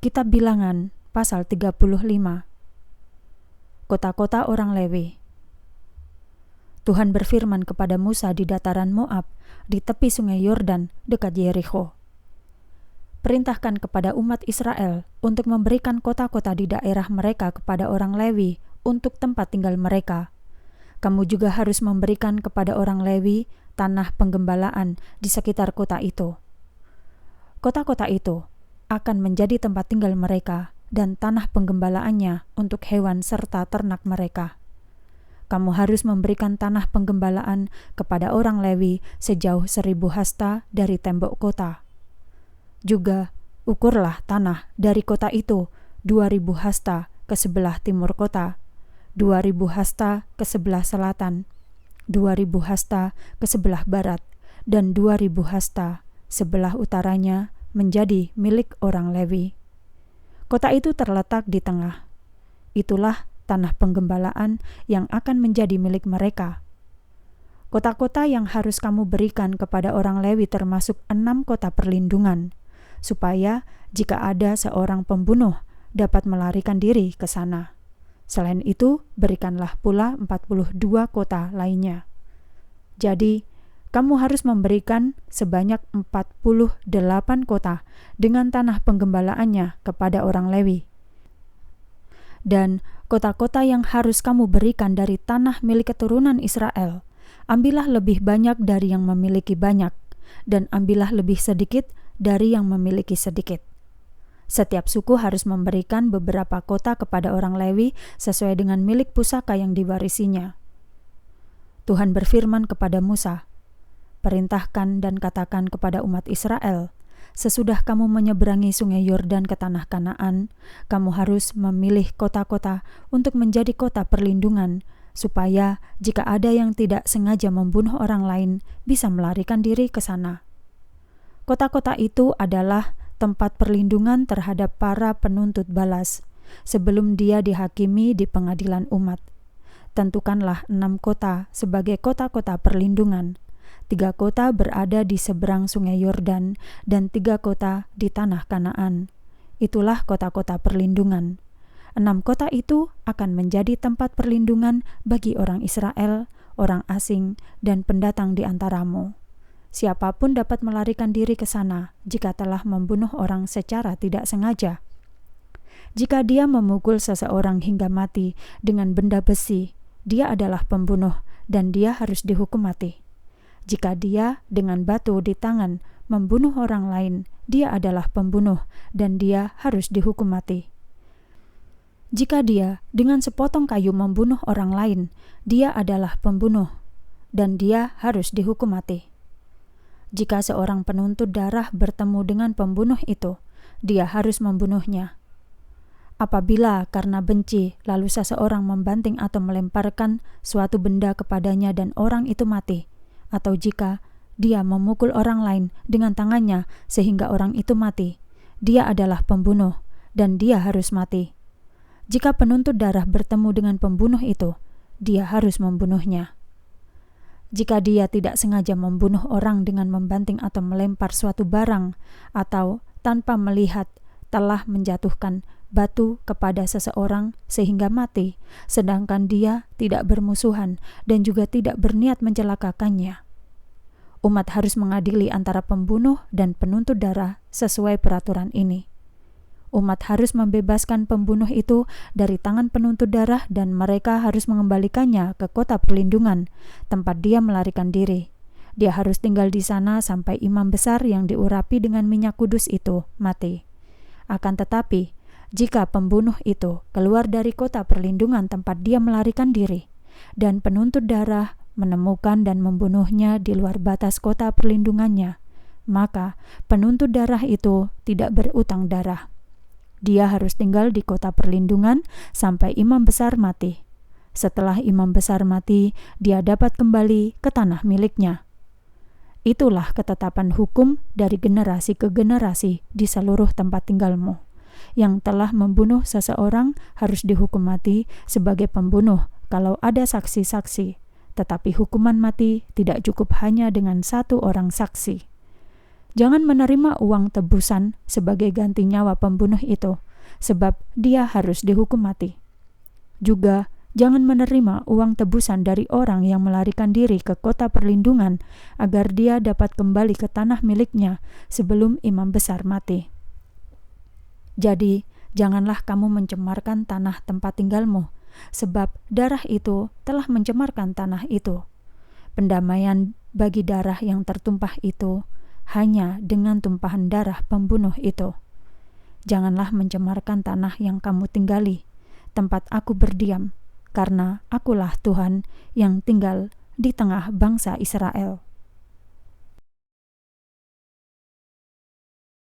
Kitab Bilangan pasal 35. Kota-kota orang Lewi. Tuhan berfirman kepada Musa di dataran Moab, di tepi sungai Yordan dekat Yerikho. Perintahkan kepada umat Israel untuk memberikan kota-kota di daerah mereka kepada orang Lewi untuk tempat tinggal mereka. Kamu juga harus memberikan kepada orang Lewi tanah penggembalaan di sekitar kota itu. Kota-kota itu akan menjadi tempat tinggal mereka dan tanah penggembalaannya untuk hewan serta ternak mereka. Kamu harus memberikan tanah penggembalaan kepada orang Lewi sejauh 1000 hasta dari tembok kota. Juga ukurlah tanah dari kota itu 2000 hasta ke sebelah timur kota, 2000 hasta ke sebelah selatan, 2000 hasta ke sebelah barat, dan 2000 hasta sebelah utaranya menjadi milik orang Lewi. Kota itu terletak di tengah. Itulah tanah penggembalaan yang akan menjadi milik mereka. Kota-kota yang harus kamu berikan kepada orang Lewi termasuk 6 kota perlindungan, supaya jika ada seorang pembunuh dapat melarikan diri ke sana. Selain itu, berikanlah pula 42 kota lainnya. Jadi, kamu harus memberikan sebanyak 48 kota dengan tanah penggembalaannya kepada orang Lewi. Dan kota-kota yang harus kamu berikan dari tanah milik keturunan Israel, ambillah lebih banyak dari yang memiliki banyak, dan ambillah lebih sedikit dari yang memiliki sedikit. Setiap suku harus memberikan beberapa kota kepada orang Lewi sesuai dengan milik pusaka yang diwarisinya. Tuhan berfirman kepada Musa, perintahkan dan katakan kepada umat Israel, sesudah kamu menyeberangi sungai Yordan ke tanah Kanaan, kamu harus memilih kota-kota untuk menjadi kota perlindungan, supaya jika ada yang tidak sengaja membunuh orang lain, bisa melarikan diri ke sana. Kota-kota itu adalah tempat perlindungan terhadap para penuntut balas, sebelum dia dihakimi di pengadilan umat. Tentukanlah 6 kota sebagai kota-kota perlindungan. 3 kota berada di seberang sungai Yordan, dan 3 kota di tanah Kanaan. Itulah kota-kota perlindungan. 6 kota itu akan menjadi tempat perlindungan bagi orang Israel, orang asing, dan pendatang di antaramu. Siapapun dapat melarikan diri ke sana jika telah membunuh orang secara tidak sengaja. Jika dia memukul seseorang hingga mati dengan benda besi, dia adalah pembunuh dan dia harus dihukum mati. Jika dia dengan batu di tangan membunuh orang lain, dia adalah pembunuh dan dia harus dihukum mati. Jika dia dengan sepotong kayu membunuh orang lain, dia adalah pembunuh dan dia harus dihukum mati. Jika seorang penuntut darah bertemu dengan pembunuh itu, dia harus membunuhnya. Apabila karena benci lalu seseorang membanting atau melemparkan suatu benda kepadanya dan orang itu mati, atau jika dia memukul orang lain dengan tangannya sehingga orang itu mati, dia adalah pembunuh dan dia harus mati. Jika penuntut darah bertemu dengan pembunuh itu, dia harus membunuhnya. Jika dia tidak sengaja membunuh orang dengan membanting atau melempar suatu barang, atau tanpa melihat telah menjatuhkan batu kepada seseorang sehingga mati, sedangkan dia tidak bermusuhan dan juga tidak berniat mencelakakannya. Umat harus mengadili antara pembunuh dan penuntut darah sesuai peraturan ini. Umat harus membebaskan pembunuh itu dari tangan penuntut darah dan mereka harus mengembalikannya ke kota perlindungan, tempat dia melarikan diri. Dia harus tinggal di sana sampai imam besar yang diurapi dengan minyak kudus itu mati. Akan tetapi, jika pembunuh itu keluar dari kota perlindungan tempat dia melarikan diri, dan penuntut darah menemukan dan membunuhnya di luar batas kota perlindungannya, maka penuntut darah itu tidak berutang darah. Dia harus tinggal di kota perlindungan sampai imam besar mati. Setelah imam besar mati, dia dapat kembali ke tanah miliknya. Itulah ketetapan hukum dari generasi ke generasi di seluruh tempat tinggalmu. Yang telah membunuh seseorang harus dihukum mati sebagai pembunuh kalau ada saksi-saksi. Tetapi hukuman mati tidak cukup hanya dengan 1 orang saksi. Jangan menerima uang tebusan sebagai ganti nyawa pembunuh itu, sebab dia harus dihukum mati. Juga jangan menerima uang tebusan dari orang yang melarikan diri ke kota perlindungan agar dia dapat kembali ke tanah miliknya sebelum imam besar mati. Jadi, janganlah kamu mencemarkan tanah tempat tinggalmu, sebab darah itu telah mencemarkan tanah itu. Pendamaian bagi darah yang tertumpah itu hanya dengan tumpahan darah pembunuh itu. Janganlah mencemarkan tanah yang kamu tinggali, tempat aku berdiam, karena akulah Tuhan yang tinggal di tengah bangsa Israel.